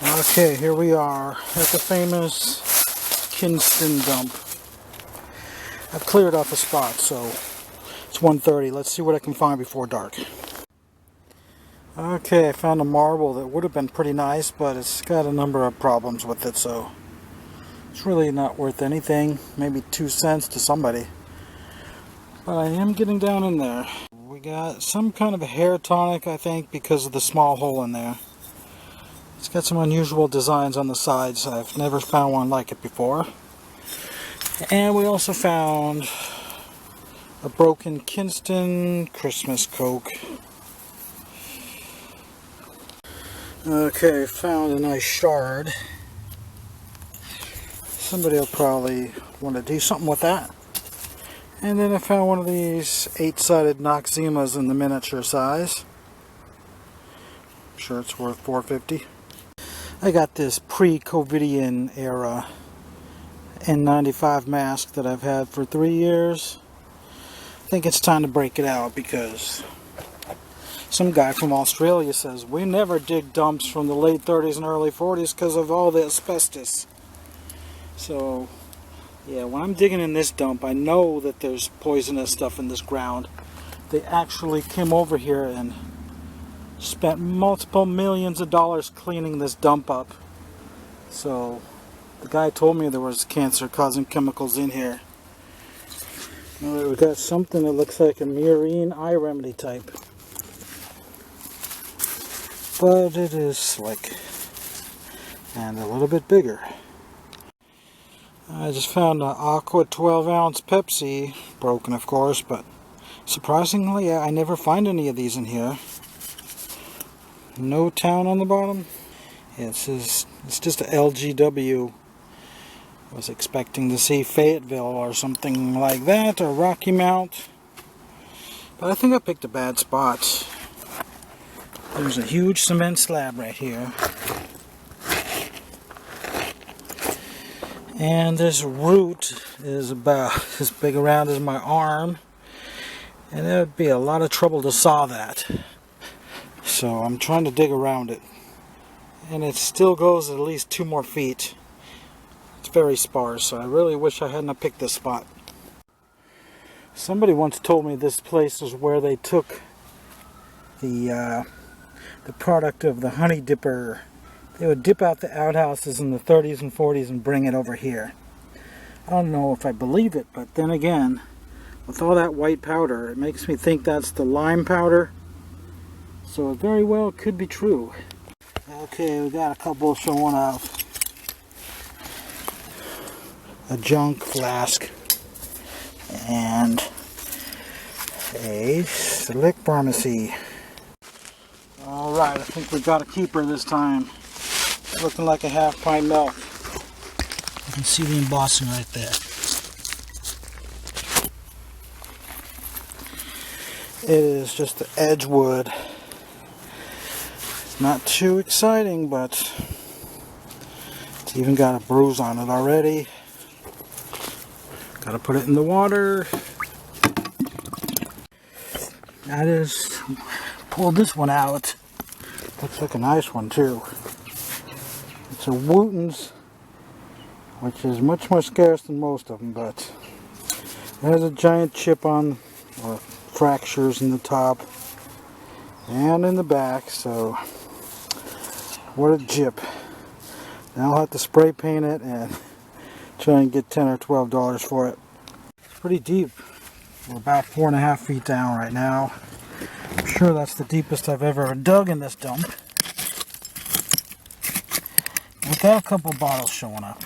Okay, here we are at the famous Kinston dump. I've cleared out the spot, so it's 1:30. Let's see what I can find before dark. Okay, I found a marble that would have been pretty nice, but it's got a number of problems with it, so it's really not worth anything. Maybe 2 cents to somebody. But I am getting down in there. We got some kind of a hair tonic, I think, because of the small hole in there. It's got some unusual designs on the sides. I've never found one like it before. And we also found a broken Kinston Christmas Coke. Okay, found a nice shard. Somebody will probably want to do something with that. And then I found one of these 8-sided Noxemas in the miniature size. I'm sure it's worth $4.50. I got this pre-COVIDian era N95 mask that I've had for 3 years. I think it's time to break it out because some guy from Australia says we never dig dumps from the late 30s and early 40s because of all the asbestos. So yeah, when I'm digging in this dump, I know that there's poisonous stuff in this ground. They actually came over here and spent multiple millions of dollars cleaning this dump up. So the guy told me there was cancer-causing chemicals in here. Alright, we got something that looks like a murine eye remedy type. But it is slick. And a little bit bigger. I just found an Aqua 12-ounce Pepsi. Broken, of course, but surprisingly, I never find any of these in here. No town on the bottom. Yeah, it says it's just a LGW. I was expecting to see Fayetteville or something like that, or Rocky Mount. But I think I picked a bad spot. There's a huge cement slab right here. And this root is about as big around as my arm. And it would be a lot of trouble to saw that. So I'm trying to dig around it. And it still goes at least 2 more feet. It's very sparse, so I really wish I hadn't picked this spot. Somebody once told me this place is where they took the product of the honey dipper. They would dip out the outhouses in the 30s and 40s and bring it over here. I don't know if I believe it, but then again, with all that white powder, it makes me think that's the lime powder. So it very well could be true. Okay, we got a couple showing up. A junk flask and a slick pharmacy. Alright, I think we got a keeper this time. Looking like a half-pint milk. You can see the embossing right there. It is just the Edgewood. Not too exciting, but it's even got a bruise on it already. Gotta put it in the water. I just pulled this one out. Looks like a nice one too. It's a Wooten's, which is much more scarce than most of them, but it has a giant chip on, or fractures in the top and in the back, so what a jip. Now I'll have to spray paint it and try and get $10 or $12 for it. It's pretty deep. We're about 4.5 feet down right now. I'm sure that's the deepest I've ever dug in this dump. We've got a couple bottles showing up.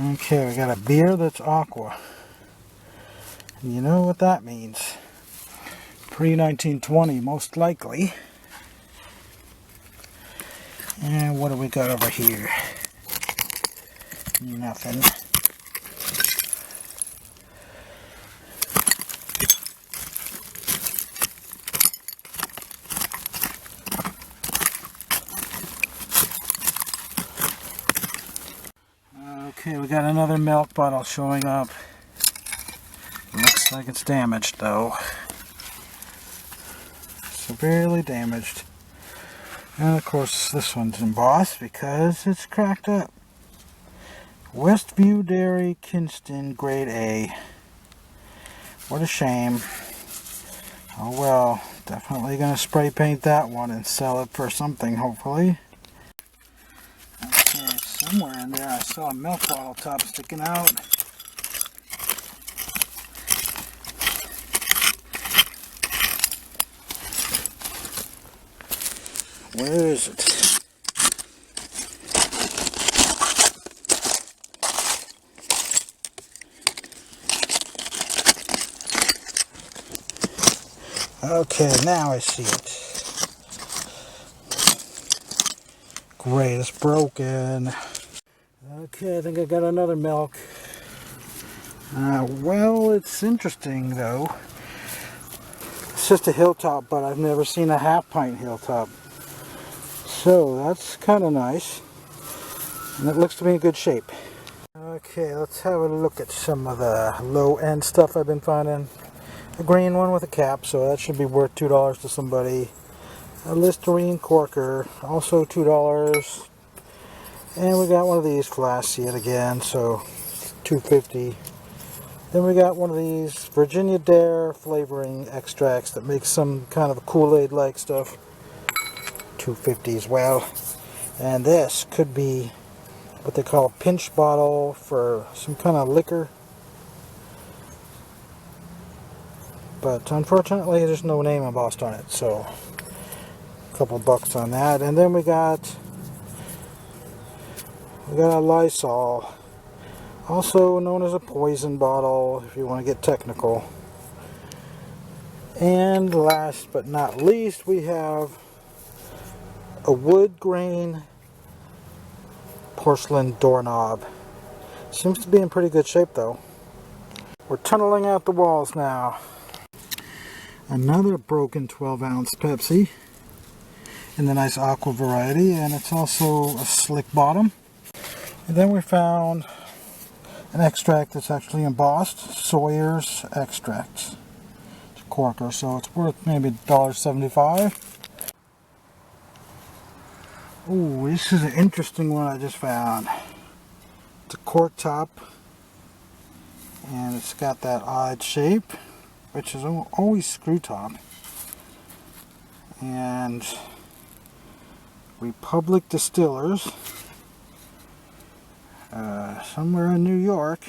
Okay, we got a beer that's aqua. And you know what that means. Pre-1920, most likely. And what do we got over here? Nothing. Okay, we got another milk bottle showing up. Looks like it's damaged though. Severely damaged. And of course this one's embossed because it's cracked up. Westview Dairy, Kinston, grade A. What a shame. Oh well, definitely gonna spray paint that one and sell it for something, hopefully. Okay, somewhere in there I saw a milk bottle top sticking out. Where is it? Okay, now I see it. Great, it's broken. Okay, I think I got another milk. Well, it's interesting though. It's just a hilltop, but I've never seen a half-pint hilltop. So that's kind of nice. And it looks to be in good shape. Okay, let's have a look at some of the low-end stuff I've been finding. A green one with a cap, so that should be worth $2 to somebody. A Listerine corker, also $2. And we got one of these flasks yet again, so $2.50. Then we got one of these Virginia Dare flavoring extracts that makes some kind of Kool-Aid like stuff. $2.50 as well. And this could be what they call a pinch bottle for some kind of liquor. But unfortunately there's no name embossed on it, so a couple bucks on that. And then we got a Lysol, also known as a poison bottle if you want to get technical. And last but not least, we have a wood grain porcelain doorknob. Seems to be in pretty good shape though. We're tunneling out the walls now. Another broken 12-ounce Pepsi in the nice aqua variety, and it's also a slick bottom. And then we found an extract that's actually embossed, Sawyer's extract. It's a corker, so it's worth maybe $1.75. Ooh, this is an interesting one I just found. It's a cork top, and it's got that odd shape, which is always screw top. And Republic Distillers, somewhere in New York.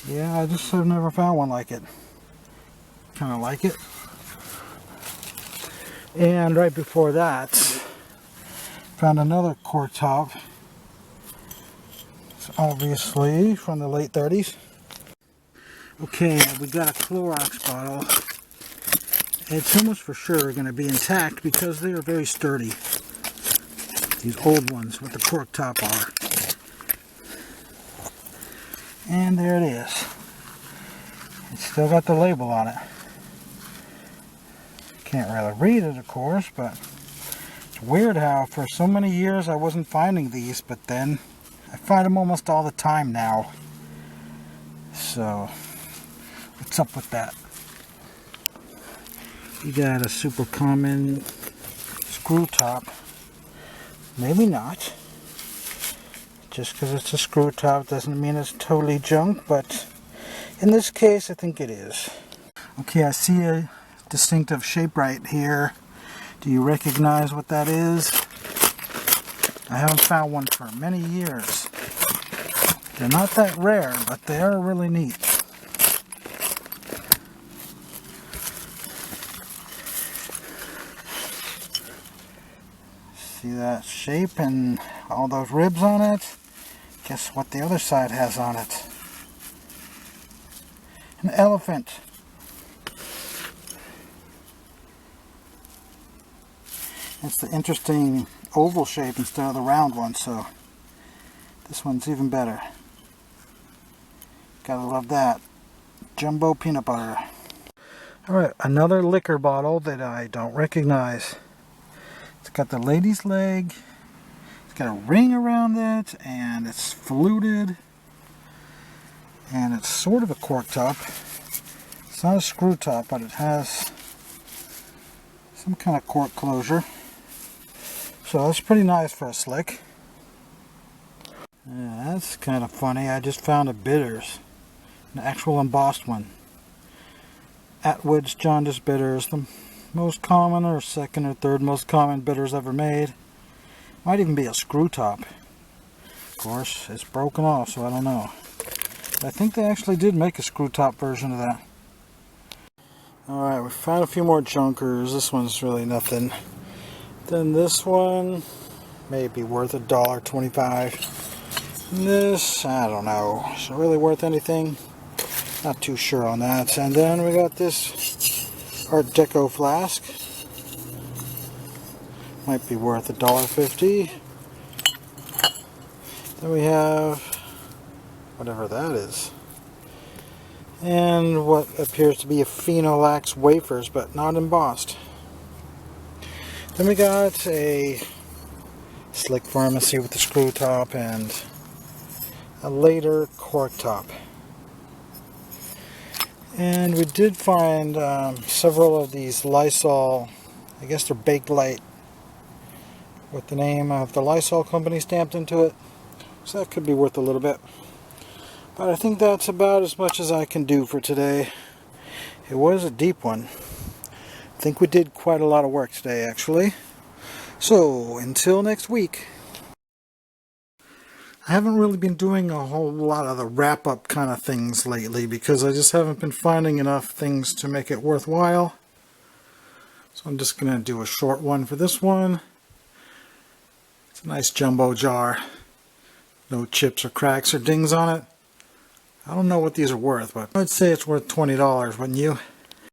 Yeah, I just have never found one like it. Kind of like it. And right before that, found another cork top. It's obviously from the late 30s. Okay, we got a Clorox bottle. It's almost for sure going to be intact because they are very sturdy. These old ones with the cork top are. And there it is. It's still got the label on it. Can't really read it, of course, but it's weird how for so many years I wasn't finding these, but then I find them almost all the time now. So, what's up with that? You got a super common screw top. Maybe not. Just because it's a screw top doesn't mean it's totally junk, but in this case I think it is. Okay, I see a distinctive shape right here. Do you recognize what that is? I haven't found one for many years. They're not that rare, but they are really neat. See that shape and all those ribs on it? Guess what the other side has on it? An elephant. It's the interesting oval shape instead of the round one, so this one's even better. Gotta love that. Jumbo peanut butter. Alright, another liquor bottle that I don't recognize. It's got the lady's leg, it's got a ring around it, and it's fluted, and it's sort of a cork top. It's not a screw top, but it has some kind of cork closure. So that's pretty nice for a slick. Yeah, that's kind of funny. I just found a bitters, an actual embossed one. Atwood's Jaundice bitters, the most common or second or third most common bitters ever made. Might even be a screw top. Of course, it's broken off, so I don't know. I think they actually did make a screw top version of that. Alright, we found a few more junkers. This one's really nothing. Then this one may be worth $1.25. This, I don't know. Is it really worth anything? Not too sure on that. And then we got this Art Deco flask. Might be worth $1.50. Then we have whatever that is. And what appears to be a phenolax wafers, but not embossed. Then we got a Slick Pharmacy with the screw top and a later cork top. And we did find several of these Lysol, I guess they're Baked Light, with the name of the Lysol company stamped into it. So that could be worth a little bit. But I think that's about as much as I can do for today. It was a deep one. I think we did quite a lot of work today, actually. So, until next week. I haven't really been doing a whole lot of the wrap-up kind of things lately because I just haven't been finding enough things to make it worthwhile. So I'm just going to do a short one for this one. It's a nice jumbo jar. No chips or cracks or dings on it. I don't know what these are worth, but I'd say it's worth $20, wouldn't you?